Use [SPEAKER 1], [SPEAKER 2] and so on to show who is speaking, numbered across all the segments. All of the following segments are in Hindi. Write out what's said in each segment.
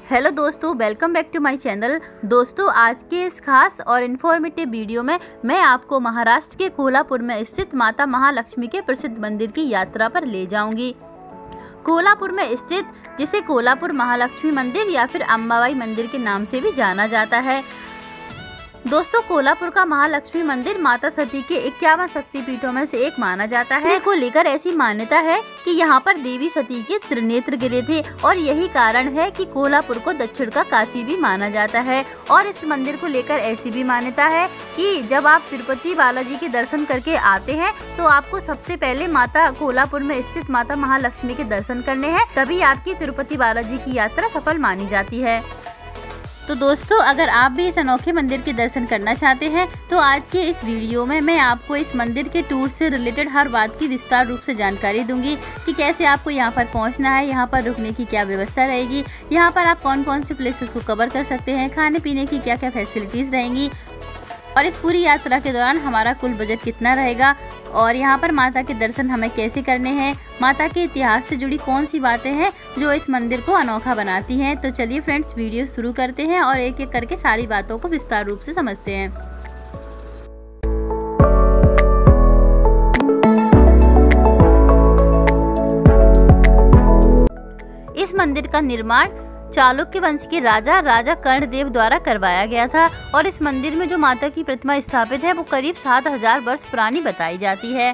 [SPEAKER 1] हेलो दोस्तों, welcome back to my channel. दोस्तों, आज के इस खास और इन्फॉर्मेटिव वीडियो में मैं आपको महाराष्ट्र के कोल्हापुर में स्थित माता महालक्ष्मी के प्रसिद्ध मंदिर की यात्रा पर ले जाऊंगी। कोल्हापुर में स्थित, जिसे कोल्हापुर महालक्ष्मी मंदिर या फिर अंबाबाई मंदिर के नाम से भी जाना जाता है। दोस्तों, कोल्हापुर का महालक्ष्मी मंदिर माता सती के 51 शक्तिपीठों में से एक माना जाता है। को लेकर ऐसी मान्यता है कि यहाँ पर देवी सती के त्रिनेत्र गिरे थे और यही कारण है कि कोल्हापुर को दक्षिण का काशी भी माना जाता है। और इस मंदिर को लेकर ऐसी भी मान्यता है कि जब आप तिरुपति बालाजी के दर्शन करके आते हैं तो आपको सबसे पहले माता कोल्हापुर में स्थित माता महालक्ष्मी के दर्शन करने हैं, तभी आपकी तिरुपति बालाजी की यात्रा सफल मानी जाती है। तो दोस्तों, अगर आप भी इस अनोखे मंदिर के दर्शन करना चाहते हैं तो आज के इस वीडियो में मैं आपको इस मंदिर के टूर से रिलेटेड हर बात की विस्तार रूप से जानकारी दूंगी कि कैसे आपको यहां पर पहुंचना है, यहां पर रुकने की क्या व्यवस्था रहेगी, यहां पर आप कौन कौन से प्लेसेस को कवर कर सकते हैं, खाने पीने की क्या क्या फैसिलिटीज़ रहेंगी और इस पूरी यात्रा के दौरान हमारा कुल बजट कितना रहेगा और यहाँ पर माता के दर्शन हमें कैसे करने हैं, माता के इतिहास से जुड़ी कौन सी बातें हैं जो इस मंदिर को अनोखा बनाती हैं। तो चलिए फ्रेंड्स, वीडियो शुरू करते हैं और एक एक करके सारी बातों को विस्तार रूप से समझते हैं। इस मंदिर का निर्माण चालुक्य वंश के राजा कर्णदेव द्वारा करवाया गया था और इस मंदिर में जो माता की प्रतिमा स्थापित है वो करीब 7000 वर्ष पुरानी बताई जाती है।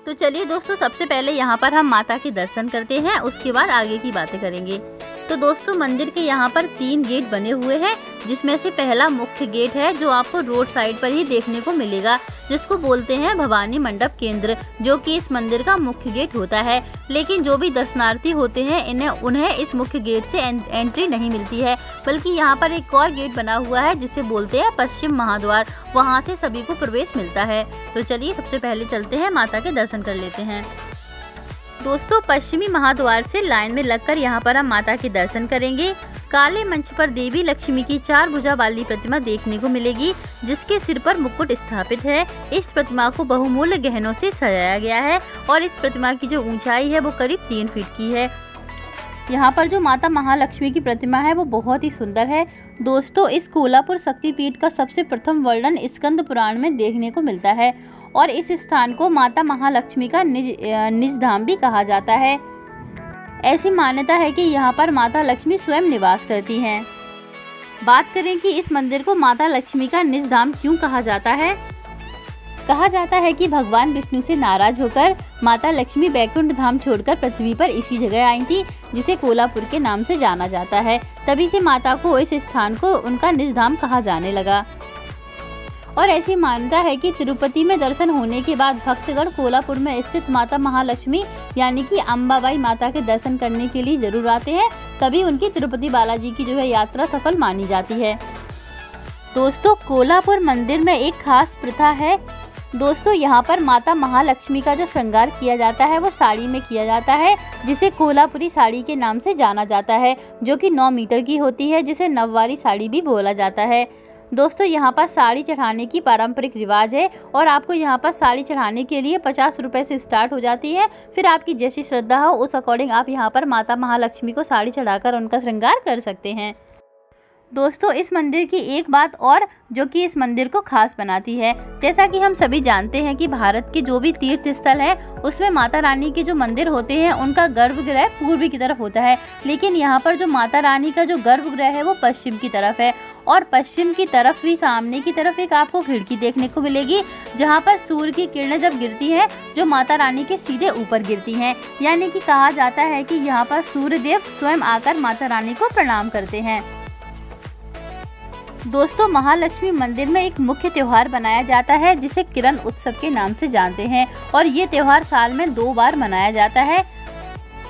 [SPEAKER 1] तो चलिए दोस्तों, सबसे पहले यहाँ पर हम माता के दर्शन करते हैं, उसके बाद आगे की बातें करेंगे। तो दोस्तों, मंदिर के यहाँ पर 3 गेट बने हुए हैं, जिसमें से पहला मुख्य गेट है जो आपको रोड साइड पर ही देखने को मिलेगा, जिसको बोलते हैं भवानी मंडप केंद्र, जो कि इस मंदिर का मुख्य गेट होता है। लेकिन जो भी दर्शनार्थी होते हैं उन्हें इस मुख्य गेट से एंट्री नहीं मिलती है, बल्कि यहाँ पर एक और गेट बना हुआ है जिसे बोलते हैं पश्चिम महाद्वार, वहाँ से सभी को प्रवेश मिलता है। तो चलिए सबसे पहले चलते हैं, माता के दर्शन कर लेते हैं। दोस्तों, पश्चिमी महाद्वार से लाइन में लगकर यहाँ पर हम माता के दर्शन करेंगे। काले मंच पर देवी लक्ष्मी की 4 भुजा वाली प्रतिमा देखने को मिलेगी, जिसके सिर पर मुकुट स्थापित है। इस प्रतिमा को बहुमूल्य गहनों से सजाया गया है और इस प्रतिमा की जो ऊंचाई है वो करीब 3 फीट की है। यहाँ पर जो माता महालक्ष्मी की प्रतिमा है वो बहुत ही सुंदर है। दोस्तों, इस कोल्हापुर शक्तिपीठ का सबसे प्रथम वर्णन स्कंद पुराण में देखने को मिलता है और इस स्थान को माता महालक्ष्मी का निज धाम भी कहा जाता है। ऐसी मान्यता है कि यहाँ पर माता लक्ष्मी स्वयं निवास करती हैं। बात करें कि इस मंदिर को माता लक्ष्मी का निज धाम क्यों कहा जाता है। कहा जाता है कि भगवान विष्णु से नाराज होकर माता लक्ष्मी बैकुंठ धाम छोड़कर पृथ्वी पर इसी जगह आई थी, जिसे कोल्हापुर के नाम से जाना जाता है। तभी से माता को इस स्थान को उनका निज धाम कहा जाने लगा। और ऐसी मान्यता है कि तिरुपति में दर्शन होने के बाद भक्तगण कोल्हापुर में स्थित माता महालक्ष्मी यानी कि अंबाबाई माता के दर्शन करने के लिए जरूर आते हैं, तभी उनकी तिरुपति बालाजी की जो है यात्रा सफल मानी जाती है। दोस्तों, कोल्हापुर मंदिर में एक खास प्रथा है। दोस्तों, यहाँ पर माता महालक्ष्मी का जो श्रृंगार किया जाता है वो साड़ी में किया जाता है, जिसे कोल्हापुरी साड़ी के नाम से जाना जाता है, जो कि 9 मीटर की होती है, जिसे नववारी साड़ी भी बोला जाता है। दोस्तों, यहाँ पर साड़ी चढ़ाने की पारंपरिक रिवाज है और आपको यहाँ पर साड़ी चढ़ाने के लिए 50 रुपए से स्टार्ट हो जाती है। फिर आपकी जैसी श्रद्धा हो उस अकॉर्डिंग आप यहाँ पर माता महालक्ष्मी को साड़ी चढ़ाकर उनका श्रृंगार कर सकते हैं। दोस्तों, इस मंदिर की एक बात और जो कि इस मंदिर को खास बनाती है, जैसा कि हम सभी जानते हैं कि भारत के जो भी तीर्थ स्थल है उसमें माता रानी के जो मंदिर होते हैं उनका गर्भगृह पूर्व की तरफ होता है, लेकिन यहाँ पर जो माता रानी का जो गर्भगृह है वो पश्चिम की तरफ है और पश्चिम की तरफ भी सामने की तरफ एक आपको खिड़की देखने को मिलेगी, जहाँ पर सूर्य की किरणें जब गिरती है जो माता रानी के सीधे ऊपर गिरती हैं। यानी कि कहा जाता है कि यहाँ पर सूर्यदेव स्वयं आकर माता रानी को प्रणाम करते हैं। दोस्तों, महालक्ष्मी मंदिर में एक मुख्य त्योहार बनाया जाता है जिसे किरण उत्सव के नाम से जानते हैं और ये त्योहार साल में 2 बार मनाया जाता है।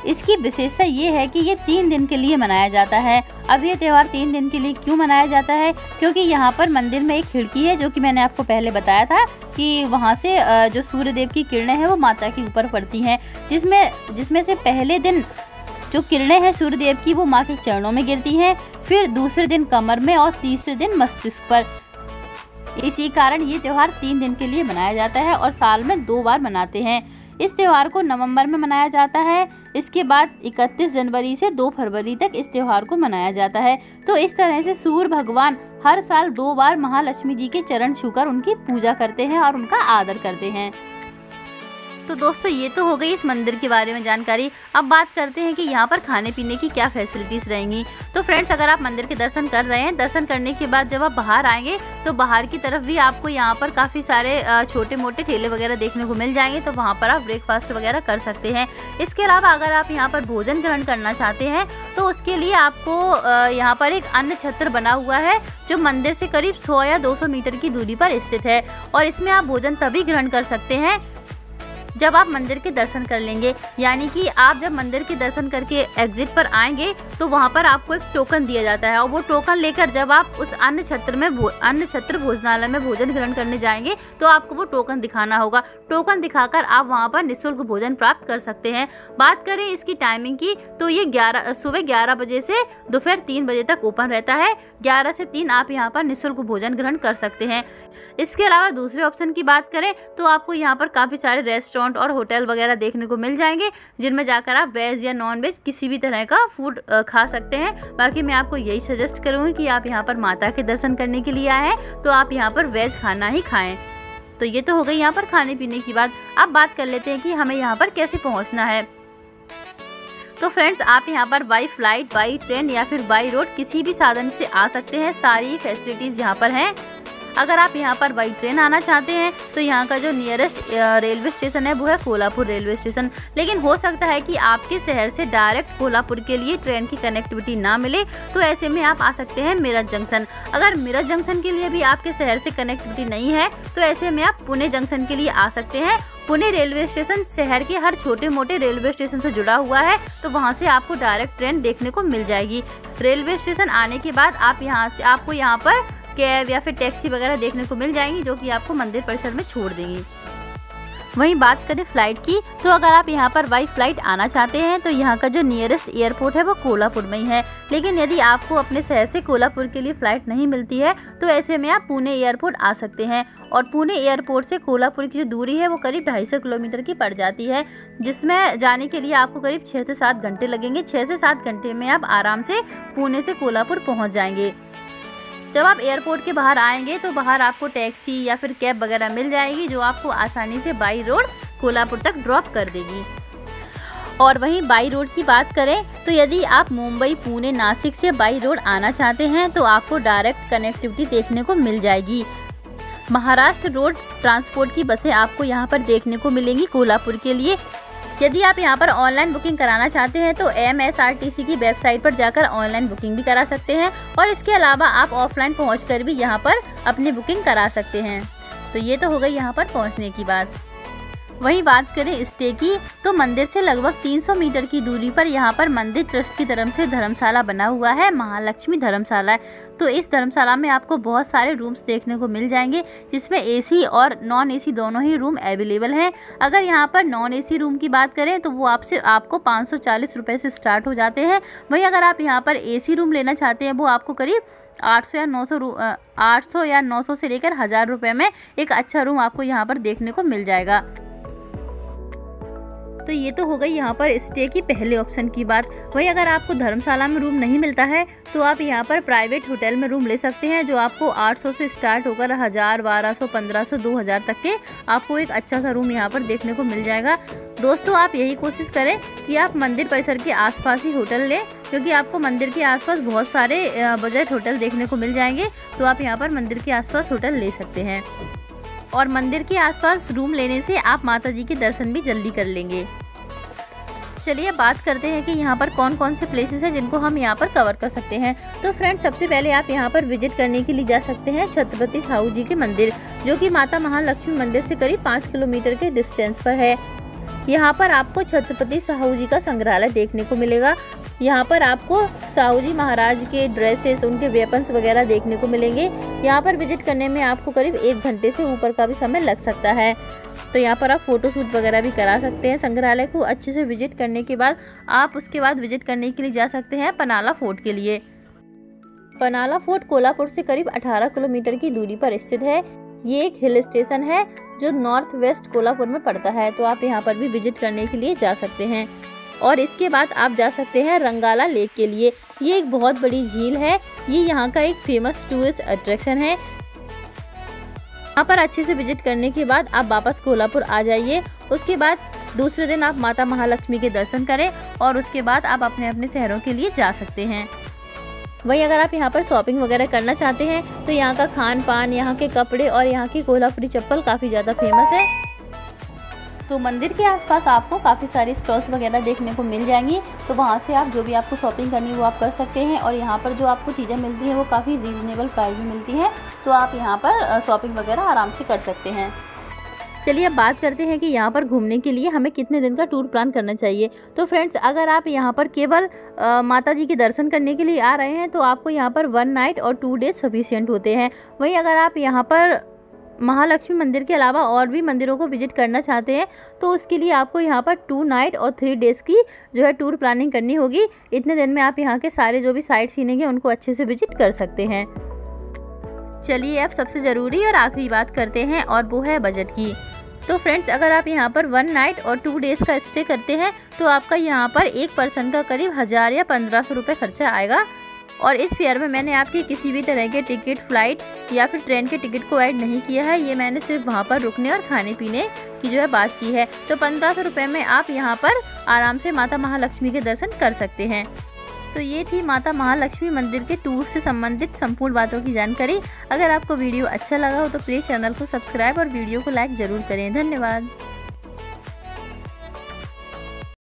[SPEAKER 1] इसकी विशेषता ये है कि ये 3 दिन के लिए मनाया जाता है। अब ये त्योहार 3 दिन के लिए क्यों मनाया जाता है, क्योंकि यहाँ पर मंदिर में एक खिड़की है जो कि मैंने आपको पहले बताया था कि वहाँ से जो सूर्यदेव की किरणें हैं वो माता के ऊपर पड़ती हैं, जिसमें से पहले दिन जो किरणें हैं सूर्यदेव की वो माँ के चरणों में गिरती हैं, फिर दूसरे दिन कमर में और तीसरे दिन मस्तिष्क पर। इसी कारण ये त्योहार 3 दिन के लिए मनाया जाता है और साल में 2 बार मनाते हैं। इस त्योहार को नवंबर में मनाया जाता है। इसके बाद 31 जनवरी से 2 फरवरी तक इस त्योहार को मनाया जाता है। तो इस तरह से सूर्य भगवान हर साल 2 बार महालक्ष्मी जी के चरण छूकर उनकी पूजा करते हैं और उनका आदर करते हैं। तो दोस्तों ये तो हो गई इस मंदिर के बारे में जानकारी। अब बात करते हैं कि यहाँ पर खाने पीने की क्या फैसिलिटीज रहेंगी। तो फ्रेंड्स, अगर आप मंदिर के दर्शन कर रहे हैं, दर्शन करने के बाद जब आप बाहर आएंगे तो बाहर की तरफ भी आपको यहाँ पर काफ़ी सारे छोटे मोटे ठेले वगैरह देखने को मिल जाएंगे। तो वहाँ पर आप ब्रेकफास्ट वगैरह कर सकते हैं। इसके अलावा अगर आप यहाँ पर भोजन ग्रहण करना चाहते हैं तो उसके लिए आपको यहाँ पर एक अन्न छत्र बना हुआ है जो मंदिर से करीब 100 या 200 मीटर की दूरी पर स्थित है। और इसमें आप भोजन तभी ग्रहण कर सकते हैं जब आप मंदिर के दर्शन कर लेंगे। यानी कि आप जब मंदिर के दर्शन करके एग्जिट पर आएंगे तो वहां पर आपको एक टोकन दिया जाता है और वो टोकन लेकर जब आप उस अन्न छत्र भोजनालय में भोजन ग्रहण करने जाएंगे तो आपको वो टोकन दिखाना होगा। टोकन दिखाकर आप वहां पर निःशुल्क भोजन प्राप्त कर सकते हैं। बात करें इसकी टाइमिंग की तो ये सुबह 11 बजे से दोपहर 3 बजे तक ओपन रहता है। 11 से 3 आप यहाँ पर निःशुल्क भोजन ग्रहण कर सकते हैं। इसके अलावा दूसरे ऑप्शन की बात करें तो आपको यहाँ पर काफ़ी सारे रेस्टोरेंट और होटल वगैरह देखने को मिल जाएंगे जिनमें जाकर आप वेज या नॉन वेज किसी भी तरह का फूड खा सकते हैं। बाकी मैं आपको यही सजेस्ट करूँगी कि आप यहाँ पर माता के दर्शन करने के लिए आए हैं तो आप यहाँ पर वेज खाना ही खाएं। तो ये तो हो गई यहाँ पर खाने पीने की बात। अब बात कर लेते हैं कि हमें यहाँ पर कैसे पहुँचना है। तो फ्रेंड्स, आप यहाँ पर बाई फ्लाइट, बाई ट्रेन या फिर बाई रोड किसी भी साधन से आ सकते हैं। सारी फैसिलिटीज़ यहाँ पर हैं। अगर आप यहाँ पर बाई ट्रेन आना चाहते हैं तो यहाँ का जो नियरेस्ट रेलवे स्टेशन है वो है कोल्हापुर रेलवे स्टेशन। लेकिन हो सकता है कि आपके शहर से डायरेक्ट कोल्हापुर के लिए ट्रेन की कनेक्टिविटी ना मिले, तो ऐसे में आप आ सकते हैं मिरज जंक्शन। अगर मिरज जंक्शन के लिए भी आपके शहर से कनेक्टिविटी नहीं है तो ऐसे में आप पुणे जंक्शन के लिए आ सकते हैं। पुणे रेलवे स्टेशन शहर के हर छोटे मोटे रेलवे स्टेशन से जुड़ा हुआ है, तो वहां से आपको डायरेक्ट ट्रेन देखने को मिल जाएगी। रेलवे स्टेशन आने के बाद आपको यहाँ पर कैब या फिर टैक्सी वगैरह देखने को मिल जाएंगी जो कि आपको मंदिर परिसर में छोड़ देंगी। वहीं बात करें फ्लाइट की तो अगर आप यहाँ पर बाई फ्लाइट आना चाहते हैं तो यहाँ का जो नियरेस्ट एयरपोर्ट है वो कोल्हापुर में ही है। लेकिन यदि आपको अपने शहर से कोल्हापुर के लिए फ़्लाइट नहीं मिलती है तो ऐसे में आप पुणे एयरपोर्ट आ सकते हैं। और पुणे एयरपोर्ट से कोल्हापुर की जो दूरी है वो करीब 250 किलोमीटर की पड़ जाती है, जिसमें जाने के लिए आपको करीब 6 से 7 घंटे लगेंगे। 6 से 7 घंटे में आप आराम से पुणे से कोल्हापुर पहुँच जाएंगे। जब आप एयरपोर्ट के बाहर आएंगे तो बाहर आपको टैक्सी या फिर कैब वगैरह मिल जाएगी जो आपको आसानी से बाई रोड कोल्हापुर तक ड्रॉप कर देगी। और वहीं बाई रोड की बात करें तो यदि आप मुंबई, पुणे, नासिक से बाई रोड आना चाहते हैं तो आपको डायरेक्ट कनेक्टिविटी देखने को मिल जाएगी। महाराष्ट्र रोड ट्रांसपोर्ट की बसें आपको यहाँ पर देखने को मिलेंगी कोल्हापुर के लिए। यदि आप यहाँ पर ऑनलाइन बुकिंग कराना चाहते हैं तो MSRTC की वेबसाइट पर जाकर ऑनलाइन बुकिंग भी करा सकते हैं और इसके अलावा आप ऑफलाइन पहुँचकर भी यहाँ पर अपनी बुकिंग करा सकते हैं। तो ये तो हो गई यहाँ पर पहुँचने की बात। वहीं बात करें स्टे की तो मंदिर से लगभग 300 मीटर की दूरी पर यहाँ पर मंदिर ट्रस्ट की तरफ से धर्मशाला बना हुआ है, महालक्ष्मी धर्मशाला। तो इस धर्मशाला में आपको बहुत सारे रूम्स देखने को मिल जाएंगे जिसमें AC और नॉन AC दोनों ही रूम अवेलेबल हैं। अगर यहाँ पर नॉन AC रूम की बात करें तो वो आपको 540 रुपये से स्टार्ट हो जाते हैं। वहीं अगर आप यहाँ पर AC रूम लेना चाहते हैं वो आपको करीब 800 या 900 से लेकर 1000 रुपये में एक अच्छा रूम आपको यहाँ पर देखने को मिल जाएगा। तो ये तो हो गई यहाँ पर स्टे की पहले ऑप्शन की बात। वहीं अगर आपको धर्मशाला में रूम नहीं मिलता है तो आप यहाँ पर प्राइवेट होटल में रूम ले सकते हैं जो आपको 800 से स्टार्ट होकर 1000, 1200, 1500, 2000 तक के आपको एक अच्छा सा रूम यहाँ पर देखने को मिल जाएगा। दोस्तों, आप यही कोशिश करें कि आप मंदिर परिसर के आसपास ही होटल लें, क्योंकि आपको मंदिर के आसपास बहुत सारे बजट होटल देखने को मिल जाएंगे। तो आप यहाँ पर मंदिर के आसपास होटल ले सकते हैं और मंदिर के आसपास रूम लेने से आप माता जी के दर्शन भी जल्दी कर लेंगे। चलिए बात करते हैं कि यहाँ पर कौन कौन से प्लेसेस हैं जिनको हम यहाँ पर कवर कर सकते हैं। तो फ्रेंड्स, सबसे पहले आप यहाँ पर विजिट करने के लिए जा सकते हैं छत्रपति साहू जी के मंदिर, जो कि माता महालक्ष्मी मंदिर से करीब 5 किलोमीटर के डिस्टेंस पर है। यहाँ पर आपको छत्रपति साहू जी का संग्रहालय देखने को मिलेगा। यहाँ पर आपको साहू जी महाराज के ड्रेसेस, उनके वेपन्स वगैरह देखने को मिलेंगे। यहाँ पर विजिट करने में आपको करीब 1 घंटे से ऊपर का भी समय लग सकता है। तो यहाँ पर आप फ़ोटो शूट वगैरह भी करा सकते हैं। संग्रहालय को अच्छे से विजिट करने के बाद आप उसके बाद विजिट करने के लिए जा सकते हैं पनाला फोर्ट के लिए। पनाला फोर्ट कोल्हापुर से करीब 18 किलोमीटर की दूरी पर स्थित है। ये एक हिल स्टेशन है जो नॉर्थ वेस्ट कोल्हापुर में पड़ता है, तो आप यहाँ पर भी विजिट करने के लिए जा सकते हैं। और इसके बाद आप जा सकते हैं रंगाला लेक के लिए। ये एक बहुत बड़ी झील है, ये यहाँ का एक फेमस टूरिस्ट अट्रैक्शन है। यहाँ पर अच्छे से विजिट करने के बाद आप वापस कोल्हापुर आ जाइए। उसके बाद दूसरे दिन आप माता महालक्ष्मी के दर्शन करें और उसके बाद आप अपने अपने शहरों के लिए जा सकते हैं। वहीं अगर आप यहाँ पर शॉपिंग वगैरह करना चाहते हैं तो यहाँ का खान पान, यहाँ के कपड़े और यहाँ की कोल्हापुरी चप्पल काफ़ी ज़्यादा फेमस है। तो मंदिर के आसपास आपको काफ़ी सारी स्टॉल्स वगैरह देखने को मिल जाएंगी, तो वहाँ से आप जो भी आपको शॉपिंग करनी है वो आप कर सकते हैं। और यहाँ पर जो आपको चीज़ें मिलती हैं वो काफ़ी रीज़नेबल प्राइस में मिलती हैं, तो आप यहाँ पर शॉपिंग वगैरह आराम से कर सकते हैं। चलिए अब बात करते हैं कि यहाँ पर घूमने के लिए हमें कितने दिन का टूर प्लान करना चाहिए। तो फ्रेंड्स, अगर आप यहाँ पर केवल माता जी के दर्शन करने के लिए आ रहे हैं तो आपको यहाँ पर 1 नाइट और 2 डेज सफिशिएंट होते हैं। वहीं अगर आप यहाँ पर महालक्ष्मी मंदिर के अलावा और भी मंदिरों को विजिट करना चाहते हैं तो उसके लिए आपको यहाँ पर 2 नाइट और 3 डेज़ की जो है टूर प्लानिंग करनी होगी। इतने दिन में आप यहाँ के सारे जो भी साइट सीइंग है उनको अच्छे से विजिट कर सकते हैं। चलिए अब सबसे ज़रूरी और आखिरी बात करते हैं और वो है बजट की। तो फ्रेंड्स, अगर आप यहाँ पर 1 नाइट और 2 डेज़ का स्टे करते हैं तो आपका यहाँ पर एक पर्सन का करीब 1000 या 1500 रुपये खर्चा आएगा। और इस फेयर में मैंने आपकी किसी भी तरह के टिकट, फ्लाइट या फिर ट्रेन के टिकट को ऐड नहीं किया है। ये मैंने सिर्फ वहाँ पर रुकने और खाने पीने की जो है बात की है। तो 1500 रुपये में आप यहाँ पर आराम से माता महालक्ष्मी के दर्शन कर सकते हैं। तो ये थी माता महालक्ष्मी मंदिर के टूर से संबंधित संपूर्ण बातों की जानकारी। अगर आपको वीडियो अच्छा लगा हो तो प्लीज़ चैनल को सब्सक्राइब और वीडियो को लाइक ज़रूर करें। धन्यवाद।